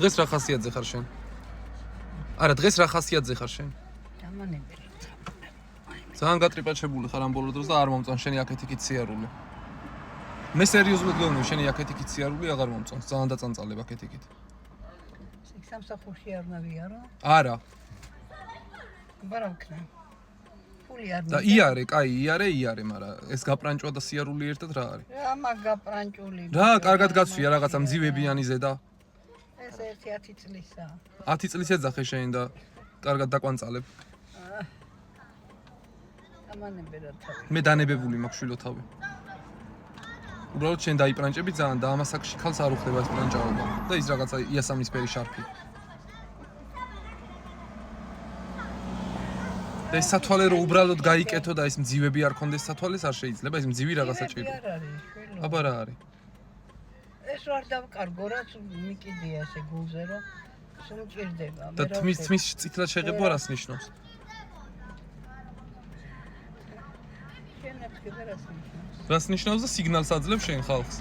დღეს რა ხასიათზე ხარ შენ? არა, დღეს რა ხასიათზე ხარ შენ? დამანებელი. ძალიან გატრიპაჩებული ხარ ამ ბოლო დროს და არ მომწონს შენი აქეთ-იქით სიარული. მე სერიოზულად გეუბნები, შენი აქეთ-იქით სიარული აღარ მომწონს, ძალიან დაწანწალებ აქეთ-იქით. სამსახურში არ ნავიარო? არა. ბარამქნა. ფული არ და იარე, კაი, იარე, მაგრამ ეს გაპრანჭვა და სიარული ერთად რა არის? ამა გაპრანჭული. რა, კარგად გაცვია რაღაცა მძივებიანი ზედა. ეს 10 წლისაა. 10 წლის ეძახე შენ და კარგად დაკვანწალებ. დამანებელად თავი. მე დანებებული მაქვს შვილო თავი. უბრალოდ შენ დაიპრანჭები ძალიან და ამას აქ ხალხს არ უხდება ეს პრანჭაობა და ის რაღაცა იასამნისფერი შარფი. და ეს სათვალე რო უბრალოდ გაიკეთო და ეს მძივები არ კონდეს სათვალეს არ შეიძლება, ეს მძივი რაღაცა ჭირდება. არ არის, შვილო. აბა რა არის? ეს არ დავკარგო, რაც მიკიდია ესე გულზე, რომ სულ ჭირდება. და თმის წითლად შეღებვა რას ნიშნავს? შენ ეთქება რას ნიშნავს? რას ნიშნავს და სიგნალს აძლევ შენ ხალხს?